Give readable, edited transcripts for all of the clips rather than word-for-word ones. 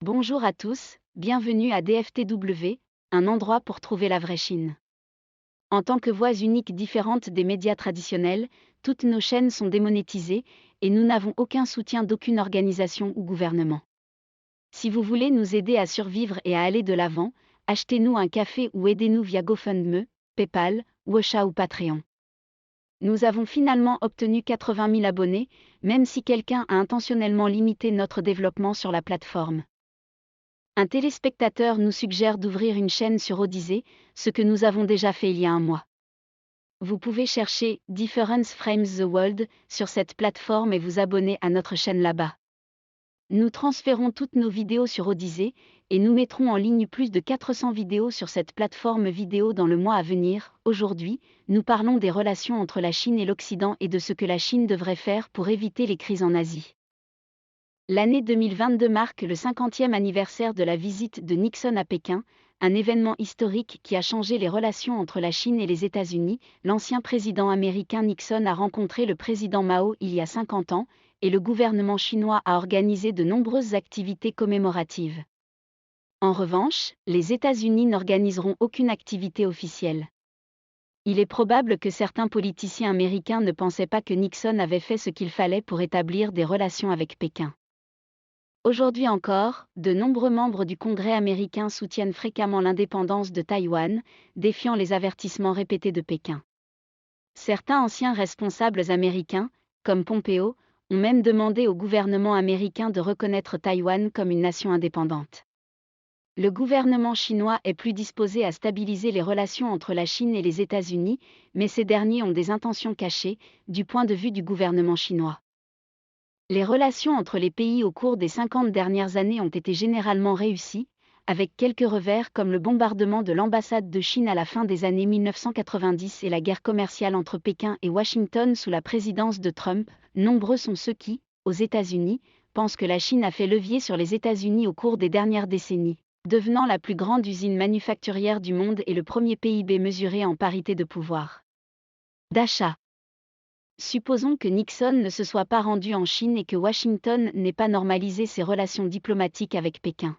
Bonjour à tous, bienvenue à DFTW, un endroit pour trouver la vraie Chine. En tant que voix unique différente des médias traditionnels, toutes nos chaînes sont démonétisées et nous n'avons aucun soutien d'aucune organisation ou gouvernement. Si vous voulez nous aider à survivre et à aller de l'avant, achetez-nous un café ou aidez-nous via GoFundMe, PayPal, Washa ou Patreon. Nous avons finalement obtenu 80 000 abonnés, même si quelqu'un a intentionnellement limité notre développement sur la plateforme. Un téléspectateur nous suggère d'ouvrir une chaîne sur Odyssée, ce que nous avons déjà fait il y a un mois. Vous pouvez chercher Difference Frames the World sur cette plateforme et vous abonner à notre chaîne là-bas. Nous transférons toutes nos vidéos sur Odyssée et nous mettrons en ligne plus de 400 vidéos sur cette plateforme vidéo dans le mois à venir. Aujourd'hui, nous parlons des relations entre la Chine et l'Occident et de ce que la Chine devrait faire pour éviter les crises en Asie. L'année 2022 marque le 50e anniversaire de la visite de Nixon à Pékin, un événement historique qui a changé les relations entre la Chine et les États-Unis. L'ancien président américain Nixon a rencontré le président Mao il y a 50 ans, et le gouvernement chinois a organisé de nombreuses activités commémoratives. En revanche, les États-Unis n'organiseront aucune activité officielle. Il est probable que certains politiciens américains ne pensaient pas que Nixon avait fait ce qu'il fallait pour établir des relations avec Pékin. Aujourd'hui encore, de nombreux membres du Congrès américain soutiennent fréquemment l'indépendance de Taïwan, défiant les avertissements répétés de Pékin. Certains anciens responsables américains, comme Pompeo, ont même demandé au gouvernement américain de reconnaître Taïwan comme une nation indépendante. Le gouvernement chinois est plus disposé à stabiliser les relations entre la Chine et les États-Unis, mais ces derniers ont des intentions cachées, du point de vue du gouvernement chinois. Les relations entre les pays au cours des 50 dernières années ont été généralement réussies, avec quelques revers comme le bombardement de l'ambassade de Chine à la fin des années 1990 et la guerre commerciale entre Pékin et Washington sous la présidence de Trump. Nombreux sont ceux qui, aux États-Unis, pensent que la Chine a fait levier sur les États-Unis au cours des dernières décennies, devenant la plus grande usine manufacturière du monde et le premier PIB mesuré en parité de pouvoir d'achat. Supposons que Nixon ne se soit pas rendu en Chine et que Washington n'ait pas normalisé ses relations diplomatiques avec Pékin.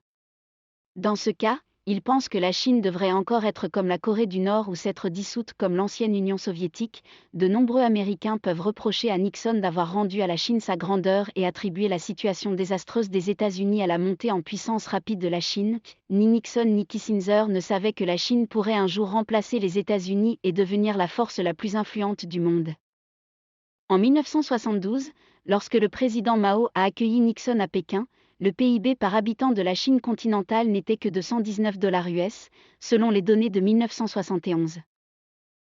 Dans ce cas, il pense que la Chine devrait encore être comme la Corée du Nord ou s'être dissoute comme l'ancienne Union soviétique. De nombreux Américains peuvent reprocher à Nixon d'avoir rendu à la Chine sa grandeur et attribuer la situation désastreuse des États-Unis à la montée en puissance rapide de la Chine. Ni Nixon ni Kissinger ne savaient que la Chine pourrait un jour remplacer les États-Unis et devenir la force la plus influente du monde. En 1972, lorsque le président Mao a accueilli Nixon à Pékin, le PIB par habitant de la Chine continentale n'était que de $119 US, selon les données de 1971.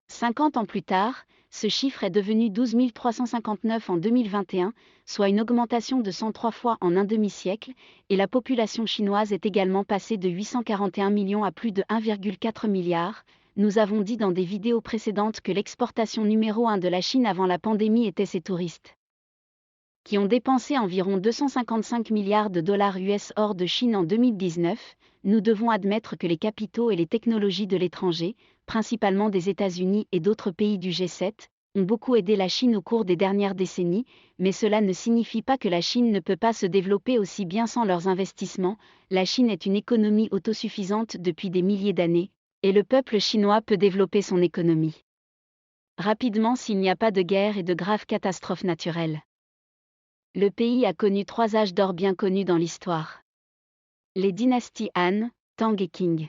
50 ans plus tard, ce chiffre est devenu 12 359 en 2021, soit une augmentation de 103 fois en un demi-siècle, et la population chinoise est également passée de 841 millions à plus de 1,4 milliard. Nous avons dit dans des vidéos précédentes que l'exportation numéro 1 de la Chine avant la pandémie était ses touristes, qui ont dépensé environ 255 milliards de dollars US hors de Chine en 2019. Nous devons admettre que les capitaux et les technologies de l'étranger, principalement des États-Unis et d'autres pays du G7, ont beaucoup aidé la Chine au cours des dernières décennies, mais cela ne signifie pas que la Chine ne peut pas se développer aussi bien sans leurs investissements. La Chine est une économie autosuffisante depuis des milliers d'années, et le peuple chinois peut développer son économie rapidement s'il n'y a pas de guerre et de graves catastrophes naturelles. Le pays a connu 3 âges d'or bien connus dans l'histoire. Les dynasties Han, Tang et Qing.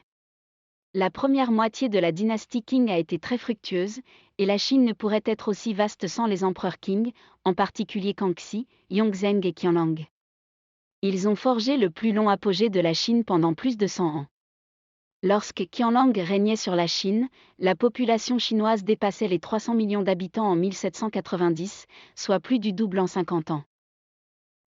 La première moitié de la dynastie Qing a été très fructueuse, et la Chine ne pourrait être aussi vaste sans les empereurs Qing, en particulier Kangxi, Yongzheng et Qianlong. Ils ont forgé le plus long apogée de la Chine pendant plus de 100 ans. Lorsque Qianlong régnait sur la Chine, la population chinoise dépassait les 300 millions d'habitants en 1790, soit plus du double en 50 ans.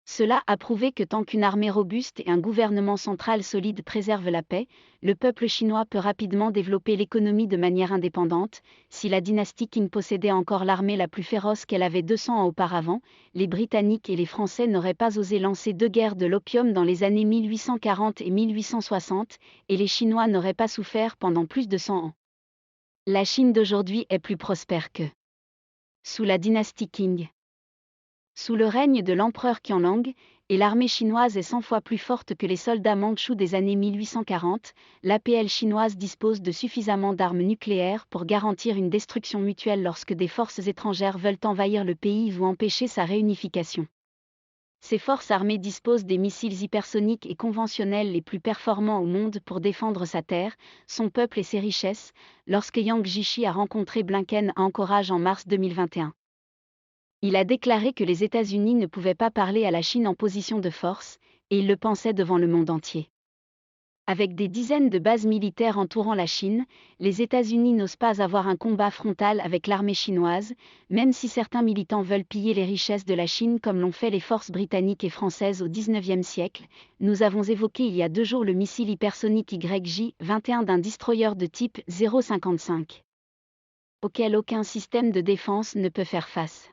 Cela a prouvé que tant qu'une armée robuste et un gouvernement central solide préservent la paix, le peuple chinois peut rapidement développer l'économie de manière indépendante. Si la dynastie Qing possédait encore l'armée la plus féroce qu'elle avait 200 ans auparavant, les Britanniques et les Français n'auraient pas osé lancer 2 guerres de l'opium dans les années 1840 et 1860, et les Chinois n'auraient pas souffert pendant plus de 100 ans. La Chine d'aujourd'hui est plus prospère que sous la dynastie Qing. Sous le règne de l'empereur Qianlong, et l'armée chinoise est 100 fois plus forte que les soldats mandchous des années 1840, l'APL chinoise dispose de suffisamment d'armes nucléaires pour garantir une destruction mutuelle lorsque des forces étrangères veulent envahir le pays ou empêcher sa réunification. Ces forces armées disposent des missiles hypersoniques et conventionnels les plus performants au monde pour défendre sa terre, son peuple et ses richesses, lorsque Yang Jiechi a rencontré Blinken à Anchorage en mars 2021. Il a déclaré que les États-Unis ne pouvaient pas parler à la Chine en position de force, et il le pensait devant le monde entier. Avec des dizaines de bases militaires entourant la Chine, les États-Unis n'osent pas avoir un combat frontal avec l'armée chinoise, même si certains militants veulent piller les richesses de la Chine comme l'ont fait les forces britanniques et françaises au XIXe siècle. Nous avons évoqué il y a 2 jours le missile hypersonique YJ-21 d'un destroyer de type 055, auquel aucun système de défense ne peut faire face.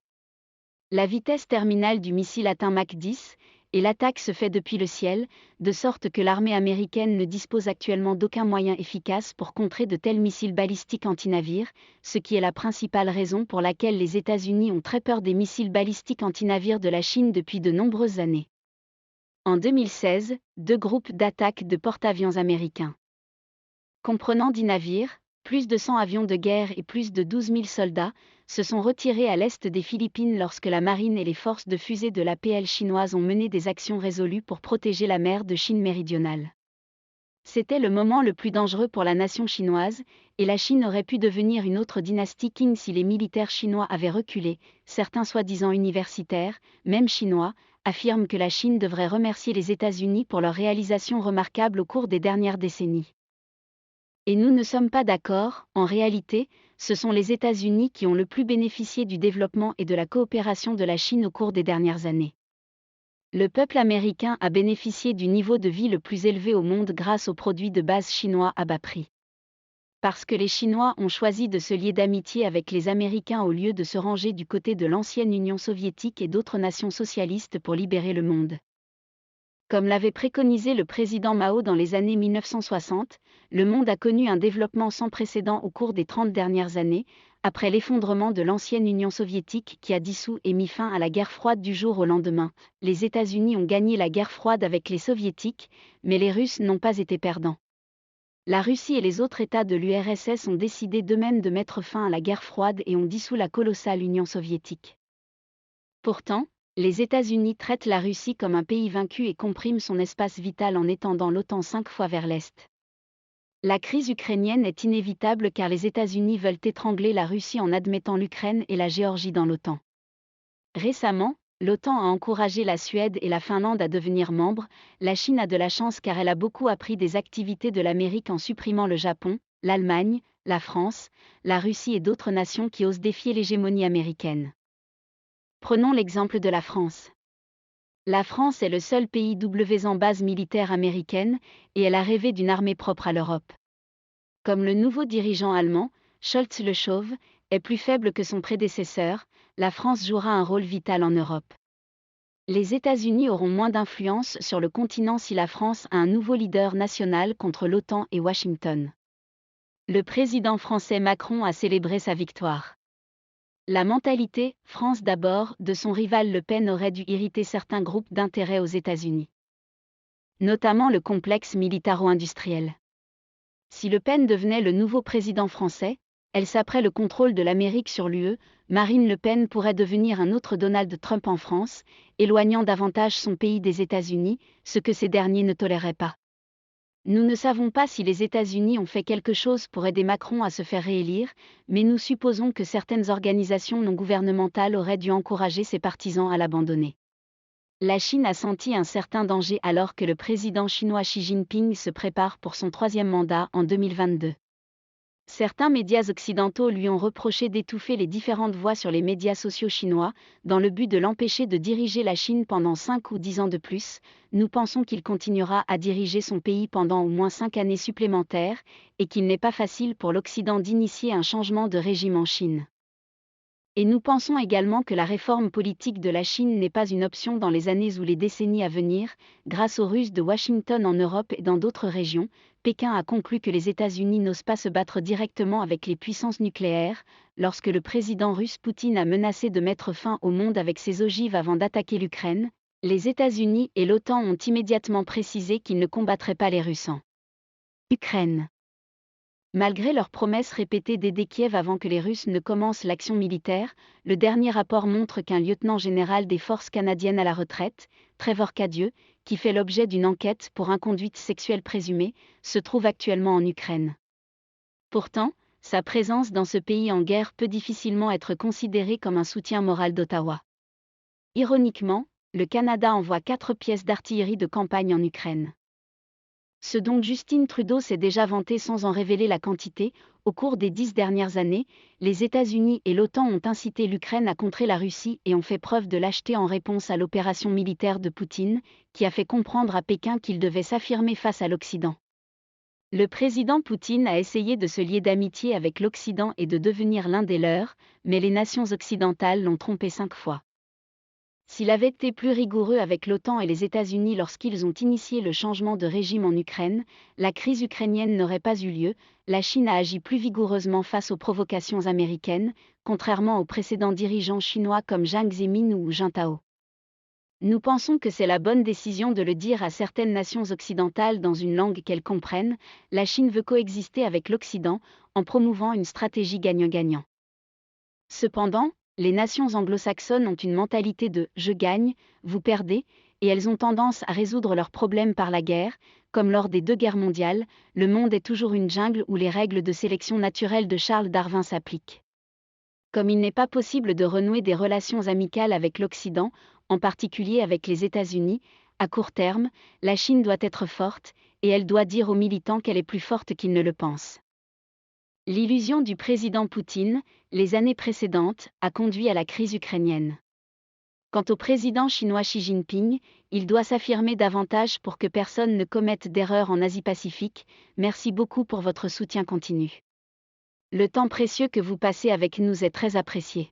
La vitesse terminale du missile atteint Mach 10, et l'attaque se fait depuis le ciel, de sorte que l'armée américaine ne dispose actuellement d'aucun moyen efficace pour contrer de tels missiles balistiques anti-navires, ce qui est la principale raison pour laquelle les États-Unis ont très peur des missiles balistiques anti-navires de la Chine depuis de nombreuses années. En 2016, 2 groupes d'attaque de porte-avions américains, comprenant 10 navires, plus de 100 avions de guerre et plus de 12 000 soldats, se sont retirés à l'est des Philippines lorsque la marine et les forces de fusée de l'APL chinoise ont mené des actions résolues pour protéger la mer de Chine méridionale. C'était le moment le plus dangereux pour la nation chinoise, et la Chine aurait pu devenir une autre dynastie Qing si les militaires chinois avaient reculé. Certains soi-disant universitaires, même chinois, affirment que la Chine devrait remercier les États-Unis pour leurs réalisations remarquables au cours des dernières décennies. Et nous ne sommes pas d'accord, en réalité, ce sont les États-Unis qui ont le plus bénéficié du développement et de la coopération de la Chine au cours des dernières années. Le peuple américain a bénéficié du niveau de vie le plus élevé au monde grâce aux produits de base chinois à bas prix. Parce que les Chinois ont choisi de se lier d'amitié avec les Américains au lieu de se ranger du côté de l'ancienne Union soviétique et d'autres nations socialistes pour libérer le monde. Comme l'avait préconisé le président Mao dans les années 1960, le monde a connu un développement sans précédent au cours des 30 dernières années, après l'effondrement de l'ancienne Union soviétique qui a dissous et mis fin à la guerre froide du jour au lendemain. Les États-Unis ont gagné la guerre froide avec les Soviétiques, mais les Russes n'ont pas été perdants. La Russie et les autres États de l'URSS ont décidé d'eux-mêmes de mettre fin à la guerre froide et ont dissous la colossale Union soviétique. Pourtant, les États-Unis traitent la Russie comme un pays vaincu et compriment son espace vital en étendant l'OTAN 5 fois vers l'Est. La crise ukrainienne est inévitable car les États-Unis veulent étrangler la Russie en admettant l'Ukraine et la Géorgie dans l'OTAN. Récemment, l'OTAN a encouragé la Suède et la Finlande à devenir membres. La Chine a de la chance car elle a beaucoup appris des activités de l'Amérique en supprimant le Japon, l'Allemagne, la France, la Russie et d'autres nations qui osent défier l'hégémonie américaine. Prenons l'exemple de la France. La France est le seul pays en base militaire américaine, et elle a rêvé d'une armée propre à l'Europe. Comme le nouveau dirigeant allemand, Scholz le Chauve, est plus faible que son prédécesseur, la France jouera un rôle vital en Europe. Les États-Unis auront moins d'influence sur le continent si la France a un nouveau leader national contre l'OTAN et Washington. Le président français Macron a célébré sa victoire. La mentalité « France d'abord » de son rival Le Pen aurait dû irriter certains groupes d'intérêt aux États-Unis. Notamment le complexe militaro-industriel. Si Le Pen devenait le nouveau président français, elle saperait le contrôle de l'Amérique sur l'UE, Marine Le Pen pourrait devenir un autre Donald Trump en France, éloignant davantage son pays des États-Unis, ce que ces derniers ne toléraient pas. Nous ne savons pas si les États-Unis ont fait quelque chose pour aider Macron à se faire réélire, mais nous supposons que certaines organisations non gouvernementales auraient dû encourager ses partisans à l'abandonner. La Chine a senti un certain danger alors que le président chinois Xi Jinping se prépare pour son 3e mandat en 2022. Certains médias occidentaux lui ont reproché d'étouffer les différentes voix sur les médias sociaux chinois, dans le but de l'empêcher de diriger la Chine pendant 5 ou 10 ans de plus. Nous pensons qu'il continuera à diriger son pays pendant au moins 5 années supplémentaires, et qu'il n'est pas facile pour l'Occident d'initier un changement de régime en Chine. Et nous pensons également que la réforme politique de la Chine n'est pas une option dans les années ou les décennies à venir. Grâce aux Russes de Washington en Europe et dans d'autres régions, Pékin a conclu que les États-Unis n'osent pas se battre directement avec les puissances nucléaires. Lorsque le président russe Poutine a menacé de mettre fin au monde avec ses ogives avant d'attaquer l'Ukraine, Les États-Unis et l'OTAN ont immédiatement précisé qu'ils ne combattraient pas les Russes en Ukraine. Malgré leurs promesses répétées d'aider Kiev avant que les Russes ne commencent l'action militaire, le dernier rapport montre qu'un lieutenant-général des forces canadiennes à la retraite, Trevor Cadieux, qui fait l'objet d'une enquête pour inconduite sexuelle présumée, se trouve actuellement en Ukraine. Pourtant, sa présence dans ce pays en guerre peut difficilement être considérée comme un soutien moral d'Ottawa. Ironiquement, le Canada envoie 4 pièces d'artillerie de campagne en Ukraine. Ce dont Justin Trudeau s'est déjà vanté sans en révéler la quantité, au cours des 10 dernières années, les États-Unis et l'OTAN ont incité l'Ukraine à contrer la Russie et ont fait preuve de lâcheté en réponse à l'opération militaire de Poutine, qui a fait comprendre à Pékin qu'il devait s'affirmer face à l'Occident. Le président Poutine a essayé de se lier d'amitié avec l'Occident et de devenir l'un des leurs, mais les nations occidentales l'ont trompé 5 fois. S'il avait été plus rigoureux avec l'OTAN et les États-Unis lorsqu'ils ont initié le changement de régime en Ukraine, la crise ukrainienne n'aurait pas eu lieu. La Chine a agi plus vigoureusement face aux provocations américaines, contrairement aux précédents dirigeants chinois comme Jiang Zemin ou Jintao. Nous pensons que c'est la bonne décision de le dire à certaines nations occidentales dans une langue qu'elles comprennent. La Chine veut coexister avec l'Occident, en promouvant une stratégie gagnant-gagnant. Cependant, les nations anglo-saxonnes ont une mentalité de « je gagne, vous perdez », et elles ont tendance à résoudre leurs problèmes par la guerre, comme lors des 2 guerres mondiales. Le monde est toujours une jungle où les règles de sélection naturelle de Charles Darwin s'appliquent. Comme il n'est pas possible de renouer des relations amicales avec l'Occident, en particulier avec les États-Unis, à court terme, la Chine doit être forte, et elle doit dire aux militants qu'elle est plus forte qu'ils ne le pensent. L'illusion du président Poutine, les années précédentes, a conduit à la crise ukrainienne. Quant au président chinois Xi Jinping, il doit s'affirmer davantage pour que personne ne commette d'erreurs en Asie-Pacifique. Merci beaucoup pour votre soutien continu. Le temps précieux que vous passez avec nous est très apprécié.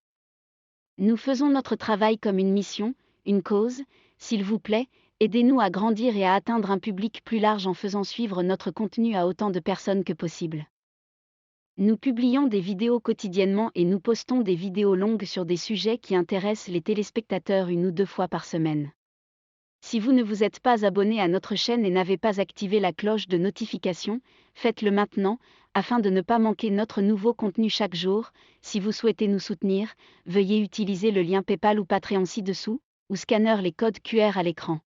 Nous faisons notre travail comme une mission, une cause. S'il vous plaît, aidez-nous à grandir et à atteindre un public plus large en faisant suivre notre contenu à autant de personnes que possible. Nous publions des vidéos quotidiennement et nous postons des vidéos longues sur des sujets qui intéressent les téléspectateurs 1 ou 2 fois par semaine. Si vous ne vous êtes pas abonné à notre chaîne et n'avez pas activé la cloche de notification, faites-le maintenant, afin de ne pas manquer notre nouveau contenu chaque jour. Si vous souhaitez nous soutenir, veuillez utiliser le lien PayPal ou Patreon ci-dessous, ou scanner les codes QR à l'écran.